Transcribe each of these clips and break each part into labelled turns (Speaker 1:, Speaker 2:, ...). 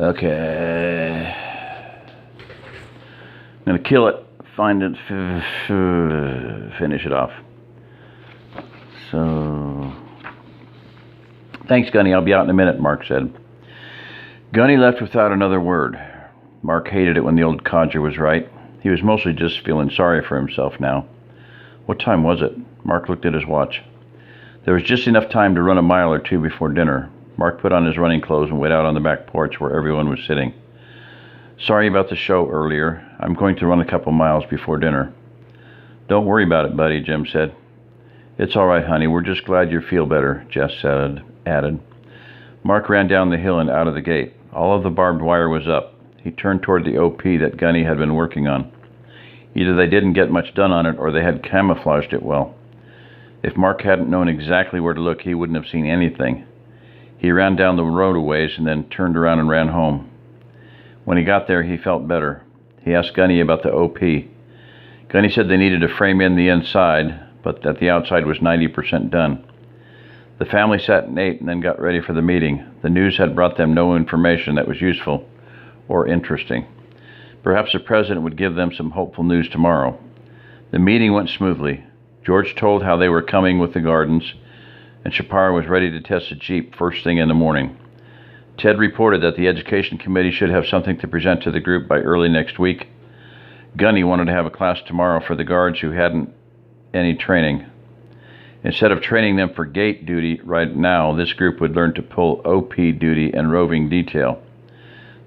Speaker 1: Okay. I'm going to kill it, find it, finish it off. So, thanks, Gunny. I'll be out in a minute, Mark said. Gunny left without another word. Mark hated it when the old codger was right. He was mostly just feeling sorry for himself now. What time was it? Mark looked at his watch. There was just enough time to run a mile or two before dinner. Mark put on his running clothes and went out on the back porch where everyone was sitting. Sorry about the show earlier. I'm going to run a couple miles before dinner. Don't worry about it, buddy, Jim said. It's all right, honey. We're just glad you feel better, Jess added. Mark ran down the hill and out of the gate. All of the barbed wire was up. He turned toward the OP that Gunny had been working on. Either they didn't get much done on it or they had camouflaged it well. If Mark hadn't known exactly where to look, he wouldn't have seen anything. He ran down the road a ways and then turned around and ran home. When he got there, he felt better. He asked Gunny about the OP. Gunny said they needed to frame in the inside, but that the outside was 90% done. The family sat and ate and then got ready for the meeting. The news had brought them no information that was useful or interesting. Perhaps the president would give them some hopeful news tomorrow. The meeting went smoothly. George told how they were coming with the gardens, and Shapiro was ready to test the Jeep first thing in the morning. Ted reported that the education committee should have something to present to the group by early next week. Gunny wanted to have a class tomorrow for the guards who hadn't any training. Instead of training them for gate duty right now, this group would learn to pull OP duty and roving detail.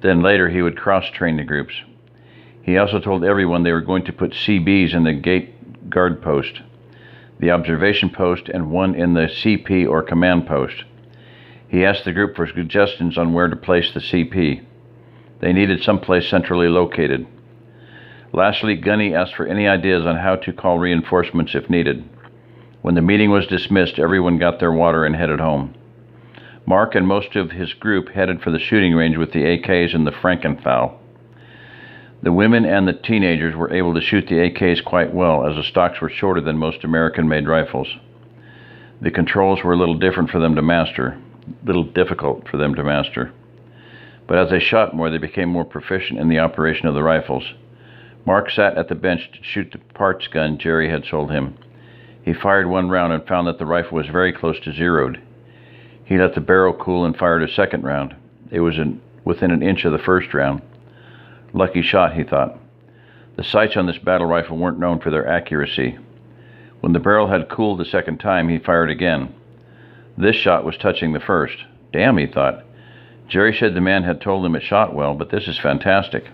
Speaker 1: Then later he would cross-train the groups. He also told everyone they were going to put CBs in the gate guard post, the observation post, and one in the CP or command post. He asked the group for suggestions on where to place the CP. They needed someplace centrally located. Lastly, Gunny asked for any ideas on how to call reinforcements if needed. When the meeting was dismissed, everyone got their water and headed home. Mark and most of his group headed for the shooting range with the AKs and the Frankenthal. The women and the teenagers were able to shoot the AKs quite well, as the stocks were shorter than most American-made rifles. The controls were a little difficult for them to master. But as they shot more, they became more proficient in the operation of the rifles. Mark sat at the bench to shoot the parts gun Jerry had sold him. He fired one round and found that the rifle was very close to zeroed. He let the barrel cool and fired a second round. It was within an inch of the first round. Lucky shot, he thought. The sights on this battle rifle weren't known for their accuracy. When the barrel had cooled the second time, he fired again. This shot was touching the first. Damn, he thought. Jerry said the man had told him it shot well, but this is fantastic.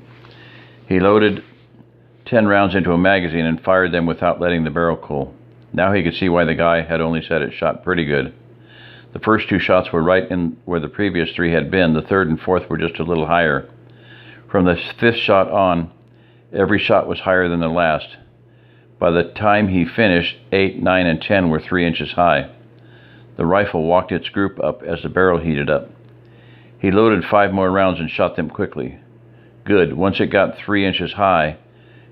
Speaker 1: He loaded 10 rounds into a magazine and fired them without letting the barrel cool. Now he could see why the guy had only said it shot pretty good. The first two shots were right in where the previous three had been. The third and fourth were just a little higher. From the fifth shot on, every shot was higher than the last. By the time he finished, 8, 9, and 10 were 3 inches high. The rifle walked its group up as the barrel heated up. He loaded 5 more rounds and shot them quickly. Good. Once it got 3 inches high,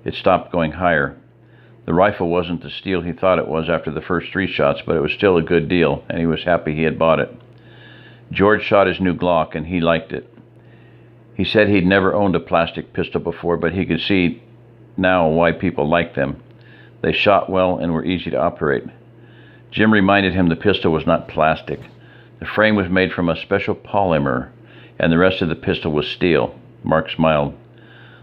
Speaker 1: it stopped going higher. The rifle wasn't the steel he thought it was after the first 3 shots, but it was still a good deal, and he was happy he had bought it. George shot his new Glock, and he liked it. He said he'd never owned a plastic pistol before, but he could see now why people liked them. They shot well and were easy to operate. Jim reminded him the pistol was not plastic. The frame was made from a special polymer, and the rest of the pistol was steel. Mark smiled.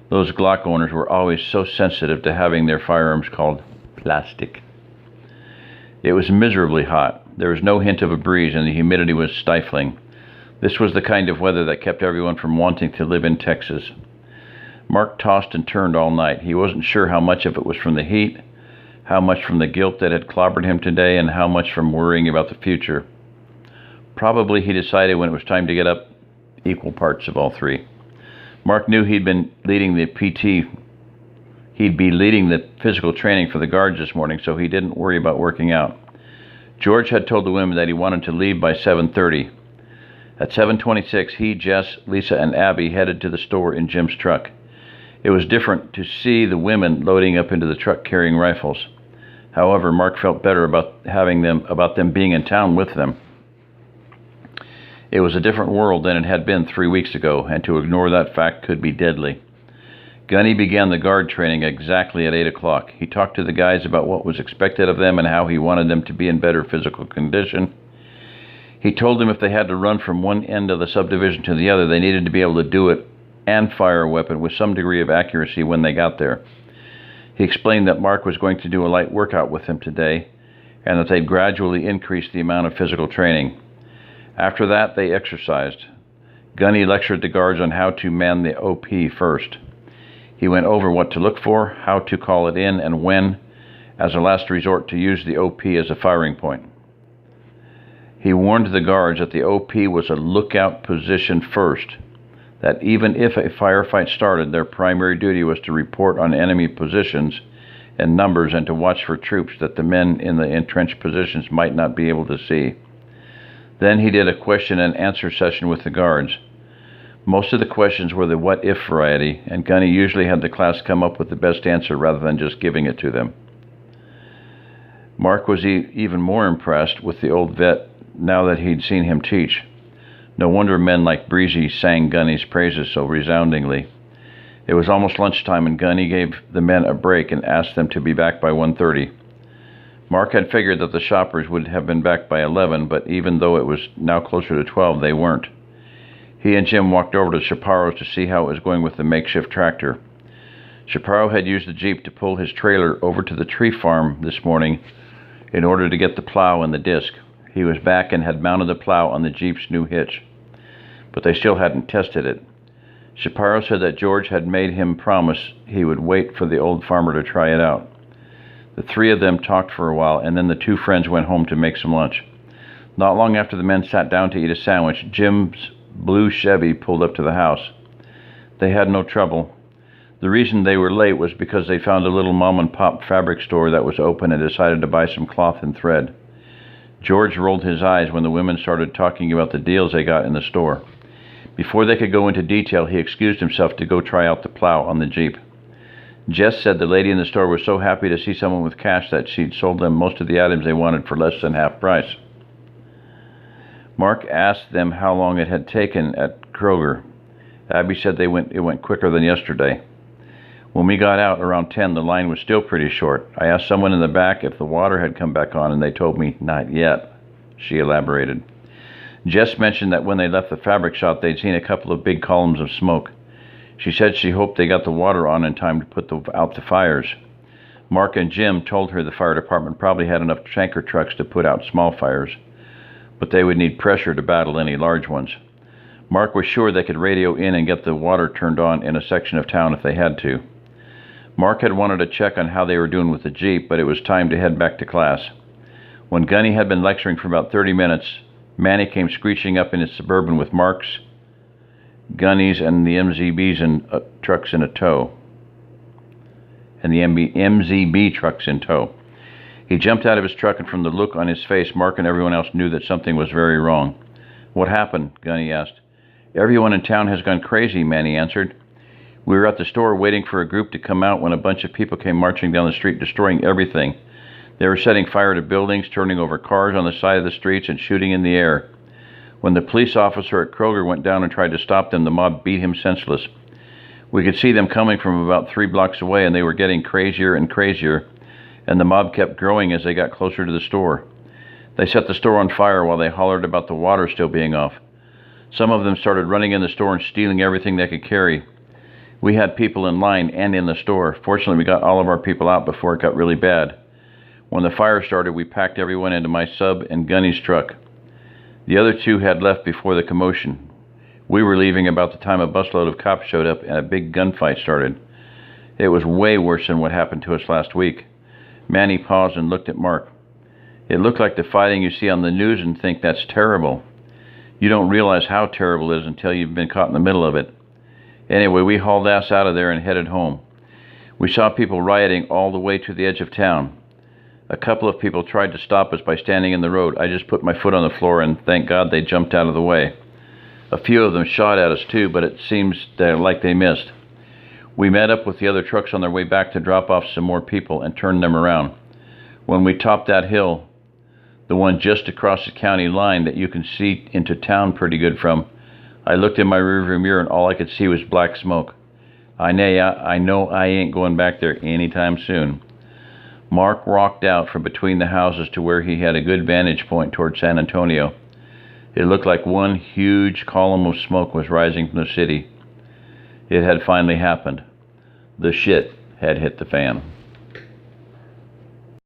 Speaker 1: Those Glock owners were always so sensitive to having their firearms called plastic. It was miserably hot. There was no hint of a breeze, and the humidity was stifling. This was the kind of weather that kept everyone from wanting to live in Texas. Mark tossed and turned all night. He wasn't sure how much of it was from the heat, how much from the guilt that had clobbered him today, and how much from worrying about the future. Probably, he decided when it was time to get up, equal parts of all three. Mark knew he'd be leading the physical training for the guards this morning, so he didn't worry about working out. George had told the women that he wanted to leave by 7:30. At 7:26, he, Jess, Lisa, and Abby headed to the store in Jim's truck. It was different to see the women loading up into the truck carrying rifles. However, Mark felt better about them being in town with them. It was a different world than it had been 3 weeks ago, and to ignore that fact could be deadly. Gunny began the guard training exactly at 8 o'clock. He talked to the guys about what was expected of them and how he wanted them to be in better physical condition. He told them if they had to run from one end of the subdivision to the other, they needed to be able to do it and fire a weapon with some degree of accuracy when they got there. He explained that Mark was going to do a light workout with them today, and that they'd gradually increase the amount of physical training. After that, they exercised. Gunny lectured the guards on how to man the OP first. He went over what to look for, how to call it in, and when, as a last resort, to use the OP as a firing point. He warned the guards that the OP was a lookout position first, that even if a firefight started, their primary duty was to report on enemy positions and numbers and to watch for troops that the men in the entrenched positions might not be able to see. Then he did a question and answer session with the guards. Most of the questions were the what-if variety, and Gunny usually had the class come up with the best answer rather than just giving it to them. Mark was even more impressed with the old vet now that he'd seen him teach. No wonder men like Breezy sang Gunny's praises so resoundingly. It was almost lunchtime, and Gunny gave the men a break and asked them to be back by 1:30. Mark had figured that the shoppers would have been back by 11, but even though it was now closer to 12, they weren't. He and Jim walked over to Chaparro's to see how it was going with the makeshift tractor. Chaparro had used the Jeep to pull his trailer over to the tree farm this morning in order to get the plow and the disc. He was back and had mounted the plow on the Jeep's new hitch, but they still hadn't tested it. Chaparro said that George had made him promise he would wait for the old farmer to try it out. The three of them talked for a while, and then the two friends went home to make some lunch. Not long after the men sat down to eat a sandwich, Jim's blue Chevy pulled up to the house. They had no trouble. The reason they were late was because they found a little mom-and-pop fabric store that was open and decided to buy some cloth and thread. George rolled his eyes when the women started talking about the deals they got in the store. Before they could go into detail, he excused himself to go try out the plow on the Jeep. Jess said the lady in the store was so happy to see someone with cash that she'd sold them most of the items they wanted for less than half price. Mark asked them how long it had taken at Kroger. Abby said it went quicker than yesterday. When we got out around 10, the line was still pretty short. I asked someone in the back if the water had come back on, and they told me not yet, she elaborated. Jess mentioned that when they left the fabric shop, they'd seen a couple of big columns of smoke. She said she hoped they got the water on in time to put out the fires. Mark and Jim told her the fire department probably had enough tanker trucks to put out small fires, but they would need pressure to battle any large ones. Mark was sure they could radio in and get the water turned on in a section of town if they had to. Mark had wanted to check on how they were doing with the Jeep, but it was time to head back to class. When Gunny had been lecturing for about 30 minutes, Manny came screeching up in his Suburban with Mark's, Gunny's, and the MZB's trucks in tow. MZB trucks in tow. He jumped out of his truck, and from the look on his face, Mark and everyone else knew that something was very wrong. "What happened?" Gunny asked. "Everyone in town has gone crazy," Manny answered. "We were at the store waiting for a group to come out when a bunch of people came marching down the street, destroying everything. They were setting fire to buildings, turning over cars on the side of the streets, and shooting in the air. When the police officer at Kroger went down and tried to stop them, the mob beat him senseless. We could see them coming from about 3 blocks away, and they were getting crazier and crazier, and the mob kept growing as they got closer to the store. They set the store on fire while they hollered about the water still being off. Some of them started running in the store and stealing everything they could carry. We had people in line and in the store. Fortunately, we got all of our people out before it got really bad. When the fire started, we packed everyone into my sub and Gunny's truck. The other two had left before the commotion. We were leaving about the time a busload of cops showed up and a big gunfight started. It was way worse than what happened to us last week." Manny paused and looked at Mark. "It looked like the fighting you see on the news and think that's terrible. You don't realize how terrible it is until you've been caught in the middle of it. Anyway, we hauled ass out of there and headed home. We saw people rioting all the way to the edge of town. A couple of people tried to stop us by standing in the road. I just put my foot on the floor, and thank God they jumped out of the way. A few of them shot at us too, but it seems like they missed. We met up with the other trucks on their way back to drop off some more people and turn them around. When we topped that hill, The one just across the county line that you can see into town pretty good from. I looked in my rearview mirror and all I could see was black smoke. I know I ain't going back there anytime soon. Mark walked out from between the houses to where he had a good vantage point toward San Antonio. It looked like one huge column of smoke was rising from the city. It had finally happened. The shit had hit the fan.